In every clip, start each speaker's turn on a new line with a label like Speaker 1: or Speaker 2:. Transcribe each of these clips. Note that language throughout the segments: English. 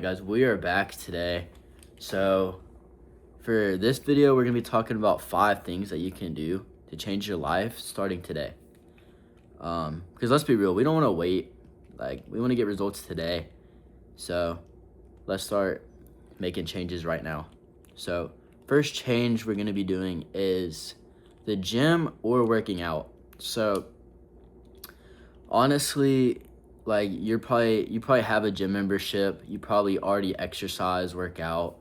Speaker 1: Guys, we are back today. So for this video, we're gonna be talking about 5 things that you can do to change your life starting today. Because let's be real, we don't want to wait. Like, we want to get results today. So let's start making changes right now. So first change we're gonna be doing is the gym or working out. So honestly, like, you probably have a gym membership. You probably already exercise, work out.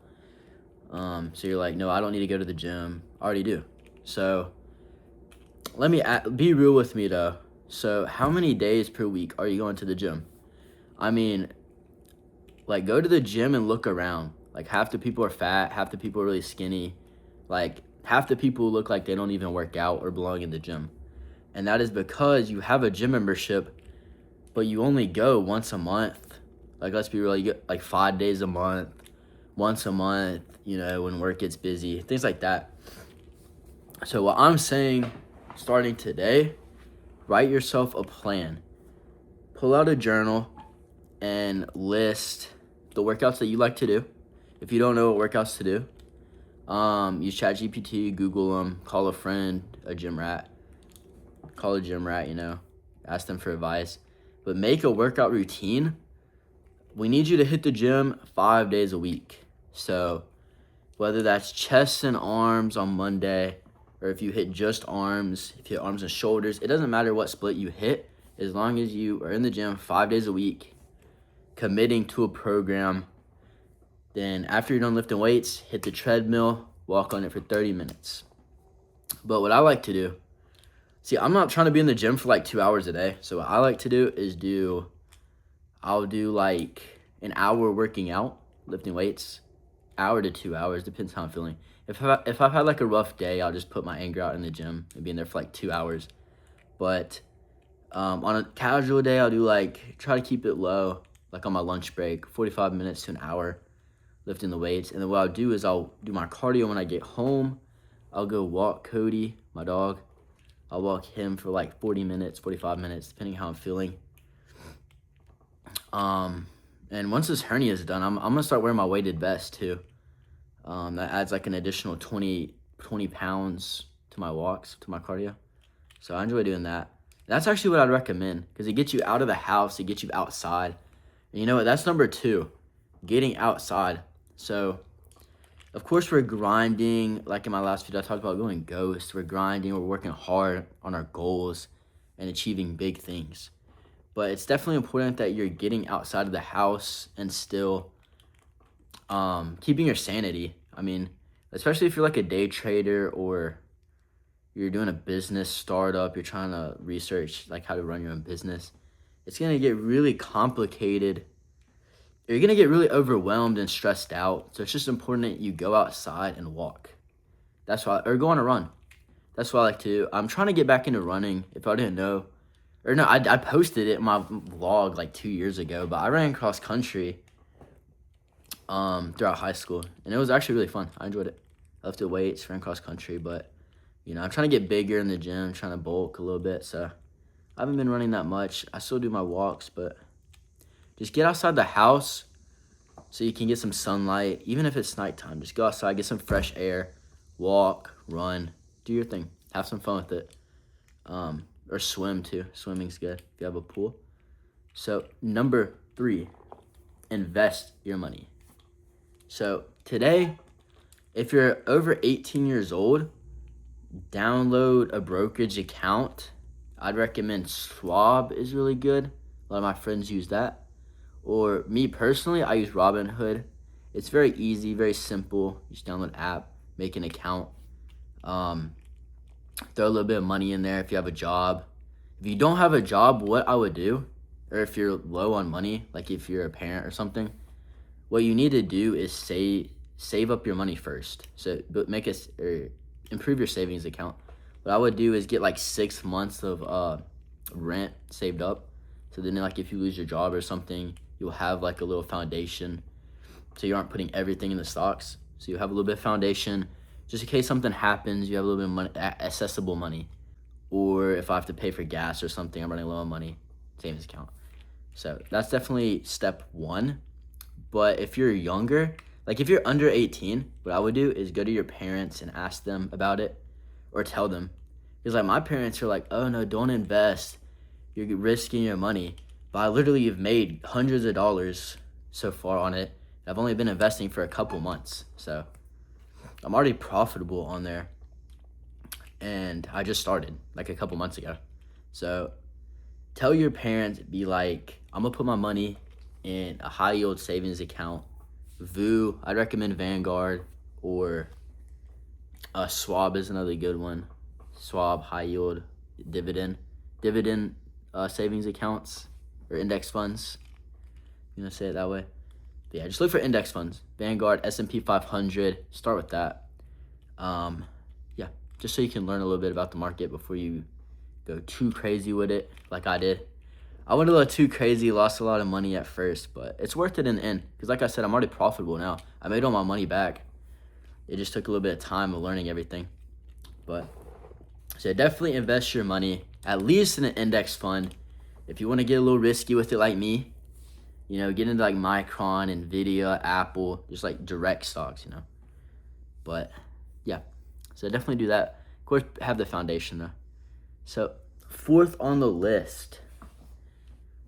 Speaker 1: So you're like, no, I don't need to go to the gym. I already do. So be real with me though. So how many days per week are you going to the gym? I mean, like, go to the gym and look around. Like, half the people are fat, half the people are really skinny. Like, half the people look like they don't even work out or belong in the gym. And that is because you have a gym membership, but you only go once a month. Like, let's be real, you get like 5 days a month, once a month, when work gets busy, things like that. So what I'm saying, starting today, write yourself a plan. Pull out a journal and list the workouts that you like to do. If you don't know what workouts to do, use ChatGPT, Google them, call a friend, a gym rat, ask them for advice. But make a workout routine. We need you to hit the gym 5 days a week. So whether that's chest and arms on Monday, or if you hit just arms, if you hit arms and shoulders, it doesn't matter what split you hit, as long as you are in the gym 5 days a week, committing to a program. Then after you're done lifting weights, hit the treadmill, walk on it for 30 minutes. But what I like to do, I'm not trying to be in the gym for like 2 hours a day. So what I like to do is I'll do like an hour working out, lifting weights, hour to 2 hours, depends how I'm feeling. If I've had like a rough day, I'll just put my anger out in the gym and be in there for like 2 hours. But on a casual day, I'll do try to keep it low, like on my lunch break, 45 minutes to an hour, lifting the weights. And then what I'll do is I'll do my cardio when I get home. I'll go walk Cody, my dog. I'll walk him for like 40 minutes, 45 minutes, depending how I'm feeling. And once this hernia is done, I'm gonna start wearing my weighted vest too. That adds like an additional 20 pounds to my walks, to my cardio. So I enjoy doing that. That's actually what I'd recommend, because it gets you out of the house, it gets you outside. And you know what? That's number 2, getting outside. So of course we're grinding. Like in my last video, I talked about going ghost. We're grinding, we're working hard on our goals and achieving big things. But it's definitely important that you're getting outside of the house and still keeping your sanity. I mean, especially if you're like a day trader or you're doing a business startup, you're trying to research like how to run your own business. It's going to get really complicated. You're going to get really overwhelmed and stressed out. So it's just important that you go outside and walk. Or go on a run. That's what I like to do. I'm trying to get back into running. If I didn't know, I posted it in my vlog like 2 years ago, but I ran cross country throughout high school, and it was actually really fun. I enjoyed it. I lifted weights, ran cross country, but I'm trying to get bigger in the gym, trying to bulk a little bit, so I haven't been running that much. I still do my walks, but just get outside the house so you can get some sunlight. Even if it's nighttime, just go outside, get some fresh air, walk, run, do your thing, have some fun with it. Or swim too. Swimming's good if you have a pool. So number 3, invest your money. So today, if you're over 18 years old, download a brokerage account. I'd recommend Schwab is really good. A lot of my friends use that. Or me personally, I use Robinhood. It's very easy, very simple. You just download an app, make an account. Throw a little bit of money in there if you have a job. If you don't have a job, what I would do, or if you're low on money, like if you're a parent or something, what you need to do is save up your money first. So improve your savings account. What I would do is get like 6 months of rent saved up. So then like if you lose your job or something, you'll have like a little foundation. So you aren't putting everything in the stocks. So you have a little bit of foundation. Just in case something happens, you have a little bit of money, accessible money. Or if I have to pay for gas or something, I'm running low on money, savings account. So that's definitely step 1. But if you're younger, like if you're under 18, what I would do is go to your parents and ask them about it or tell them. Because like my parents are like, oh no, don't invest. You're risking your money. But I literally have made hundreds of dollars so far on it. I've only been investing for a couple months. So I'm already profitable on there. And I just started like a couple months ago. So tell your parents, be like, I'm gonna put my money in a high yield savings account. VU, I'd recommend Vanguard, or Schwab is another good one. Schwab high yield dividend savings accounts or index funds. You know, say it that way. But yeah, just look for index funds. Vanguard, S&P 500. Start with that. Yeah, just so you can learn a little bit about the market before you go too crazy with it, like I did. I went a little too crazy, lost a lot of money at first, but it's worth it in the end. Because like I said, I'm already profitable now. I made all my money back. It just took a little bit of time of learning everything. But so definitely invest your money, at least in an index fund. If you want to get a little risky with it like me, you know, get into like Micron, Nvidia, Apple, just like direct stocks, you know. But yeah, so definitely do that. Of course, have the foundation though. So 4th on the list,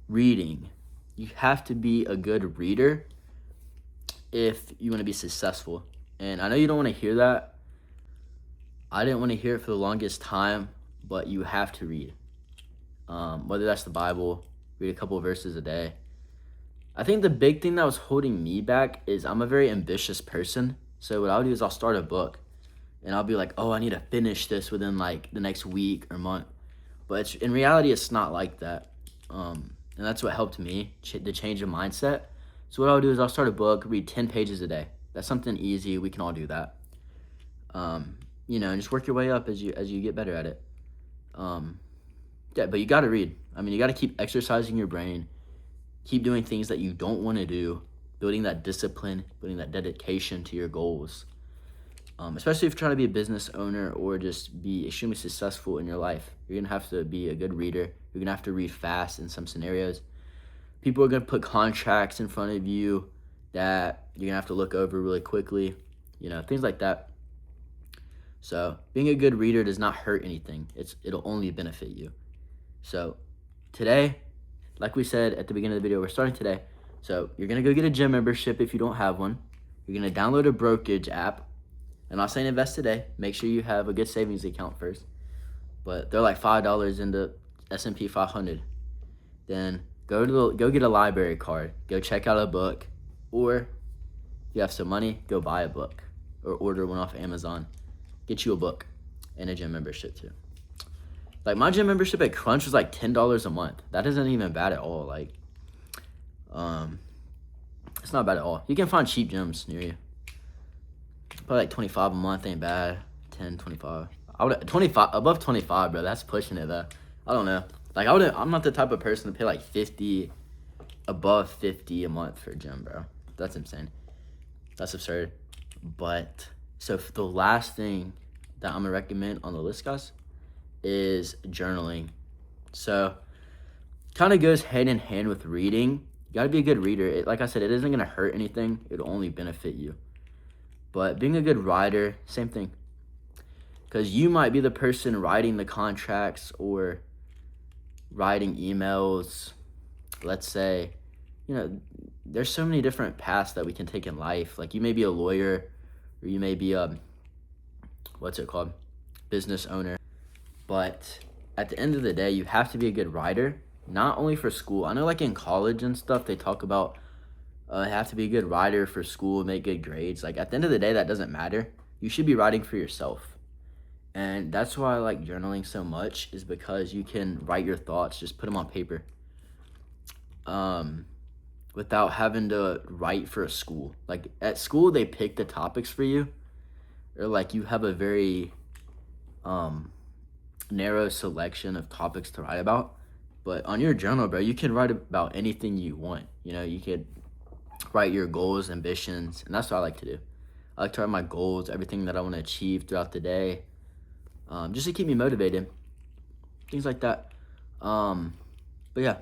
Speaker 1: reading. You have to be a good reader if you want to be successful. And I know you don't want to hear that. I didn't want to hear it for the longest time, but you have to read. Whether that's the Bible, read a couple of verses a day. I think the big thing that was holding me back is I'm a very ambitious person. So what I'll do is I'll start a book and I'll be like, oh, I need to finish this within like the next week or month. But in reality, it's not like that. And that's what helped me to change the mindset. So what I'll do is I'll start a book, read 10 pages a day. That's something easy. We can all do that. You know, and just work your way up as you get better at it. Yeah, but you got to read. I mean, you got to keep exercising your brain. Keep doing things that you don't want to do. Building that discipline, building that dedication to your goals. Especially if you're trying to be a business owner or just be extremely successful in your life. You're going to have to be a good reader. You're going to have to read fast in some scenarios. People are going to put contracts in front of you that you're going to have to look over really quickly. You know, things like that. So being a good reader does not hurt anything. It'll only benefit you. So today, like we said at the beginning of the video, we're starting today. So you're going to go get a gym membership if you don't have one. You're going to download a brokerage app. And I'm not saying invest today. Make sure you have a good savings account first. But they're like $5 into S&P 500. Then go get a library card. Go check out a book. Or if you have some money, go buy a book. Or order one off Amazon. Get you a book and a gym membership too. Like my gym membership at Crunch was like $10 a month. That isn't even bad at all. Like, it's not bad at all. You can find cheap gyms near you. Probably like $25 a month ain't bad. 10, 25. I would 25 above 25, bro. That's pushing it though. I don't know. Like I'm not the type of person to pay like 50, above 50 a month for a gym, bro. That's insane. That's absurd. But so the last thing that I'm gonna recommend on the list, guys, is journaling. So kind of goes hand in hand with reading. You gotta be a good reader. Like I said, it isn't gonna hurt anything. It'll only benefit you. But being a good writer, same thing. Because you might be the person writing the contracts or writing emails. Let's say, you know, there's so many different paths that we can take in life. Like you may be a lawyer or you may be a, business owner. But at the end of the day, you have to be a good writer, not only for school. I know like in college and stuff, they talk about have to be a good writer for school, make good grades. Like at the end of the day, that doesn't matter. You should be writing for yourself. And that's why I like journaling so much, is because you can write your thoughts, just put them on paper. Without having to write for a school. Like at school, they pick the topics for you. Or like you have a very narrow selection of topics to write about. But on your journal, bro, you can write about anything you want. You know, you could write your goals, ambitions, and that's what I like to do. I like to write my goals, everything that I want to achieve throughout the day, just to keep me motivated, things like that. But yeah,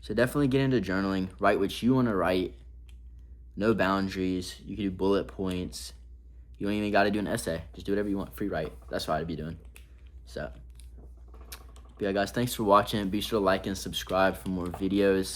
Speaker 1: so definitely get into journaling, write what you want to write,
Speaker 2: no boundaries. You can do bullet points. You don't even got to do an essay. Just do whatever you want. Free write. That's what I'd be doing. So, but yeah, guys, thanks for watching. Be sure to like and subscribe for more videos.